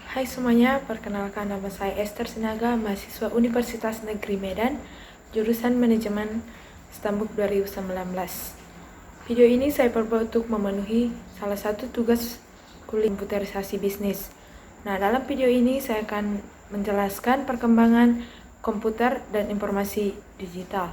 Hai semuanya, perkenalkan nama saya Esther Sinaga, mahasiswa Universitas Negeri Medan, jurusan Manajemen Stambuk 2019. Video ini saya perbuat untuk memenuhi salah satu tugas kuliah komputerisasi bisnis. Nah, dalam video ini saya akan menjelaskan perkembangan komputer dan informasi digital.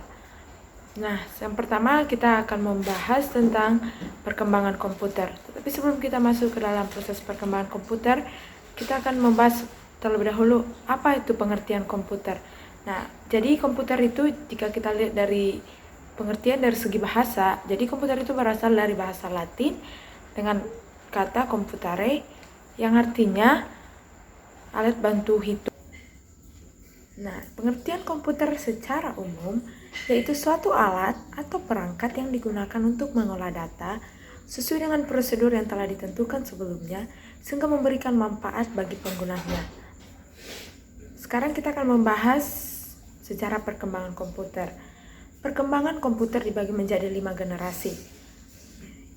Nah, yang pertama kita akan membahas tentang perkembangan komputer. Tapi sebelum kita masuk ke dalam proses perkembangan komputer, kita akan membahas terlebih dahulu apa itu pengertian komputer. Nah, jadi komputer itu jika kita lihat dari pengertian dari segi bahasa, jadi komputer itu berasal dari bahasa Latin dengan kata computare yang artinya alat bantu hitung. Nah, pengertian komputer secara umum yaitu suatu alat atau perangkat yang digunakan untuk mengolah data sesuai dengan prosedur yang telah ditentukan sebelumnya sehingga memberikan manfaat bagi penggunanya. Sekarang kita akan membahas sejarah perkembangan komputer. Perkembangan komputer dibagi menjadi 5 generasi,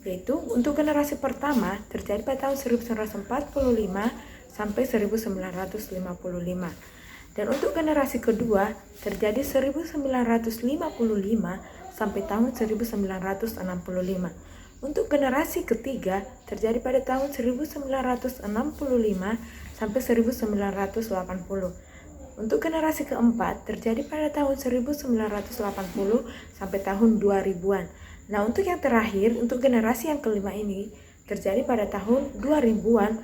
yaitu untuk generasi pertama terjadi pada tahun 1945 sampai 1955. Dan untuk generasi kedua terjadi 1955 sampai tahun 1965. Untuk generasi ketiga terjadi pada tahun 1965 sampai 1980. Untuk generasi keempat terjadi pada tahun 1980 sampai tahun 2000-an. Nah, untuk yang terakhir, untuk generasi yang kelima ini terjadi pada tahun 2000-an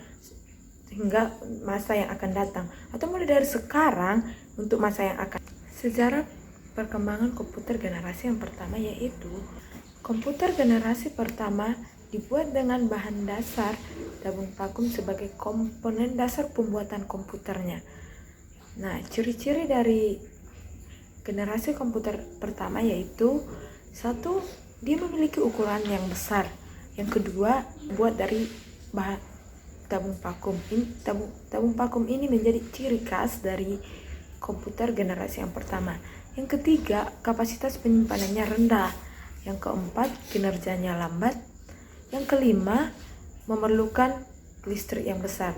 hingga masa yang akan datang, atau mulai dari sekarang untuk masa yang akan. Sejarah perkembangan komputer generasi yang pertama yaitu komputer generasi pertama dibuat dengan bahan dasar tabung vakum sebagai komponen dasar pembuatan komputernya. Nah, ciri-ciri dari generasi komputer pertama yaitu satu, dia memiliki ukuran yang besar. Yang kedua, buat dari bahan tabung vakum. Tabung vakum ini menjadi ciri khas dari komputer generasi yang pertama. Yang ketiga, kapasitas penyimpanannya rendah. Yang keempat, kinerjanya lambat. Yang kelima, memerlukan listrik yang besar.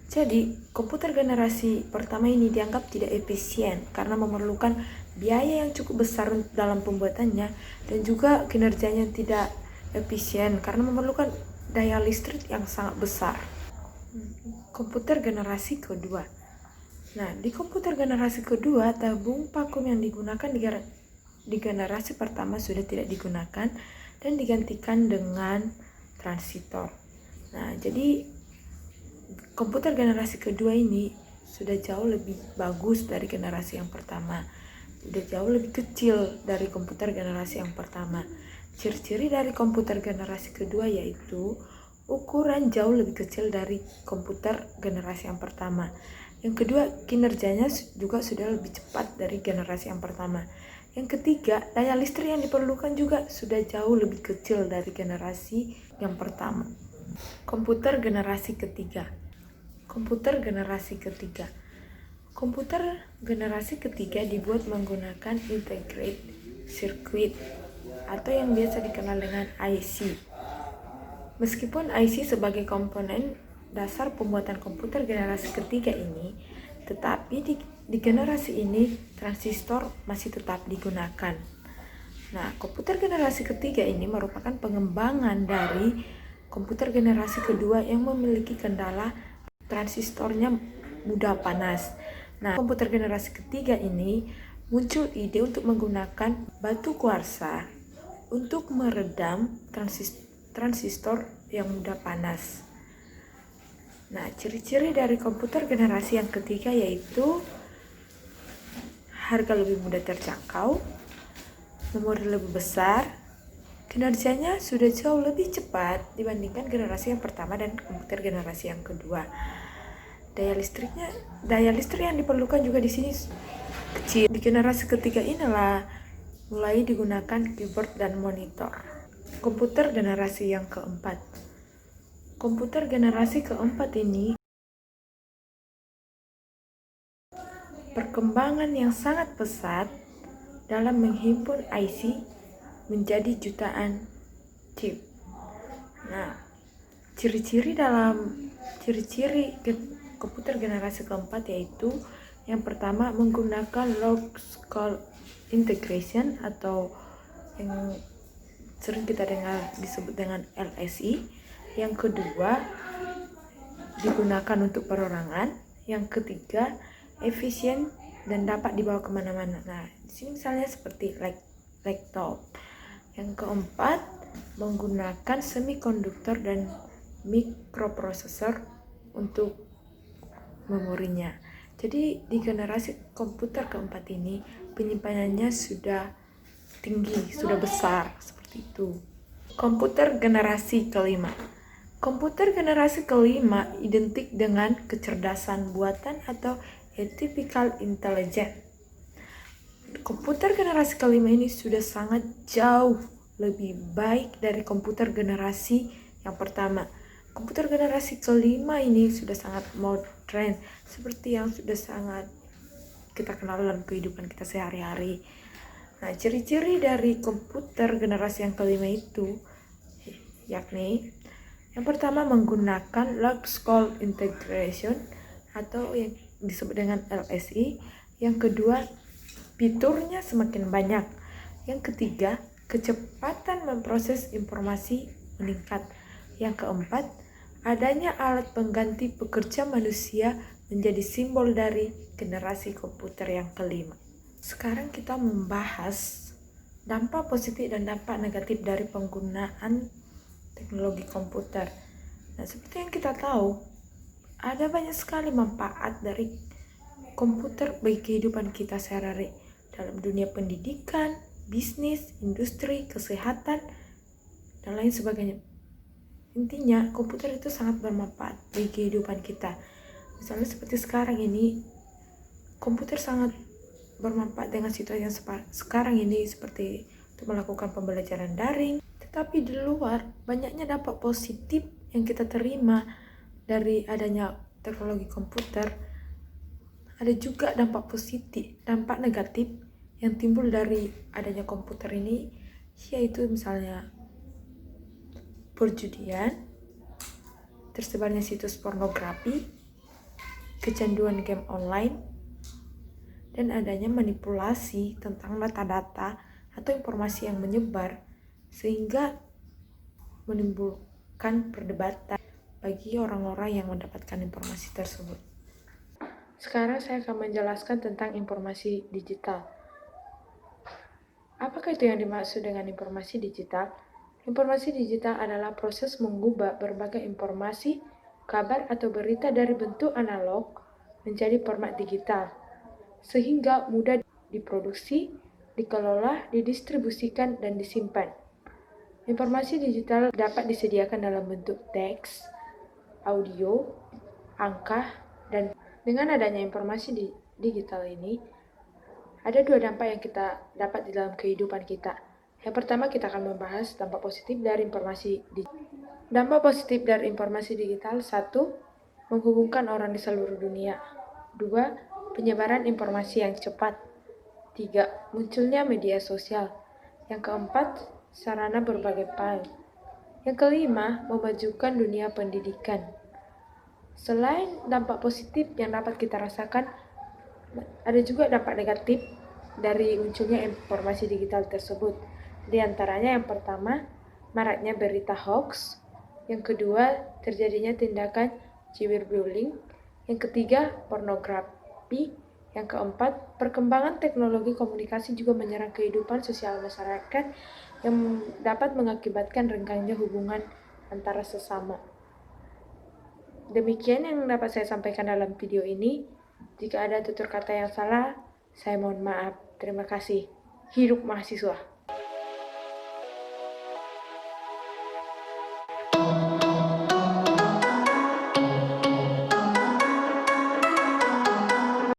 Jadi, komputer generasi pertama ini dianggap tidak efisien karena memerlukan biaya yang cukup besar dalam pembuatannya dan juga kinerjanya tidak efisien karena memerlukan daya listrik yang sangat besar. Komputer generasi kedua. Nah, di komputer generasi kedua, tabung vakum yang digunakan di generasi pertama sudah tidak digunakan dan digantikan dengan transistor. Nah, jadi komputer generasi kedua ini sudah jauh lebih bagus dari generasi yang pertama. Sudah jauh lebih kecil dari komputer generasi yang pertama. Ciri-ciri dari komputer generasi kedua yaitu ukuran jauh lebih kecil dari komputer generasi yang pertama. Yang kedua, kinerjanya juga sudah lebih cepat dari generasi yang pertama. Yang ketiga, daya listrik yang diperlukan juga sudah jauh lebih kecil dari generasi yang pertama. Komputer generasi ketiga. Komputer generasi ketiga. Komputer generasi ketiga dibuat menggunakan integrated circuit atau yang biasa dikenal dengan IC. Meskipun IC sebagai komponen dasar pembuatan komputer generasi ketiga ini, tetapi di generasi ini transistor masih tetap digunakan. Nah, komputer generasi ketiga ini merupakan pengembangan dari komputer generasi kedua yang memiliki kendala transistornya mudah panas. Nah, komputer generasi ketiga ini muncul ide untuk menggunakan batu kuarsa untuk meredam transistor yang mudah panas. Nah, ciri-ciri dari komputer generasi yang ketiga yaitu harga lebih mudah terjangkau, memori lebih besar, kinerjanya sudah jauh lebih cepat dibandingkan generasi yang pertama dan komputer generasi yang kedua. Daya listrik yang diperlukan juga di sini kecil. Di generasi ketiga inilah mulai digunakan keyboard dan monitor. Komputer generasi yang keempat. Komputer generasi keempat ini perkembangan yang sangat pesat dalam menghimpun IC menjadi jutaan chip. Nah, ciri-ciri komputer generasi keempat, yaitu yang pertama menggunakan logical integration atau yang sering kita dengar disebut dengan LSI. Yang kedua, digunakan untuk perorangan. Yang ketiga, efisien dan dapat dibawa kemana-mana. Nah, di sini misalnya seperti laptop. Yang keempat, menggunakan semikonduktor dan mikroprosesor untuk memorinya. Jadi di generasi komputer keempat ini penyimpanannya sudah tinggi, sudah besar seperti itu. Komputer generasi kelima. Komputer generasi kelima identik dengan kecerdasan buatan atau artificial intelligence. Komputer generasi kelima ini sudah sangat jauh lebih baik dari komputer generasi yang pertama. Komputer generasi kelima ini sudah sangat modern, seperti yang sudah sangat kita kenal dalam kehidupan kita sehari-hari. Nah, ciri-ciri dari komputer generasi yang kelima itu yakni yang pertama menggunakan logical integration atau yang disebut dengan LSI. Yang kedua, fiturnya semakin banyak. Yang ketiga, kecepatan memproses informasi meningkat. Yang keempat, adanya alat pengganti pekerja manusia menjadi simbol dari generasi komputer yang kelima. Sekarang kita membahas dampak positif dan dampak negatif dari penggunaan teknologi komputer. Nah, seperti yang kita tahu, ada banyak sekali manfaat dari komputer bagi kehidupan kita sehari-hari dalam dunia pendidikan, bisnis, industri, kesehatan, dan lain sebagainya. Intinya, komputer itu sangat bermanfaat bagi kehidupan kita. Misalnya seperti sekarang ini, komputer sangat bermanfaat dengan situasi yang sekarang ini, seperti untuk melakukan pembelajaran daring. Tetapi di luar, banyaknya dampak positif yang kita terima dari adanya teknologi komputer. Ada juga dampak positif, dampak negatif yang timbul dari adanya komputer ini, yaitu misalnya perjudian, tersebarnya situs pornografi, kecanduan game online, dan adanya manipulasi tentang data-data atau informasi yang menyebar sehingga menimbulkan perdebatan bagi orang-orang yang mendapatkan informasi tersebut. Sekarang saya akan menjelaskan tentang informasi digital. Apakah itu yang dimaksud dengan informasi digital? Informasi digital adalah proses mengubah berbagai informasi, kabar atau berita dari bentuk analog menjadi format digital, sehingga mudah diproduksi, dikelola, didistribusikan, dan disimpan. Informasi digital dapat disediakan dalam bentuk teks, audio, angka, dan dengan adanya informasi digital ini, ada dua dampak yang kita dapat di dalam kehidupan kita. Yang pertama, kita akan membahas dampak positif dari informasi digital. Dampak positif dari informasi digital: 1. Menghubungkan orang di seluruh dunia. 2. Penyebaran informasi yang cepat. 3. Munculnya media sosial. Yang keempat, sarana berbagai file. Yang kelima, memajukan dunia pendidikan. Selain dampak positif yang dapat kita rasakan, ada juga dampak negatif dari munculnya informasi digital tersebut. Di antaranya yang pertama, maraknya berita hoax. Yang kedua, terjadinya tindakan cyberbullying. Yang ketiga, pornografi. Yang keempat, perkembangan teknologi komunikasi juga menyerang kehidupan sosial masyarakat yang dapat mengakibatkan renggangnya hubungan antara sesama. Demikian yang dapat saya sampaikan dalam video ini. Jika ada tutur kata yang salah, saya mohon maaf. Terima kasih. Hidup mahasiswa!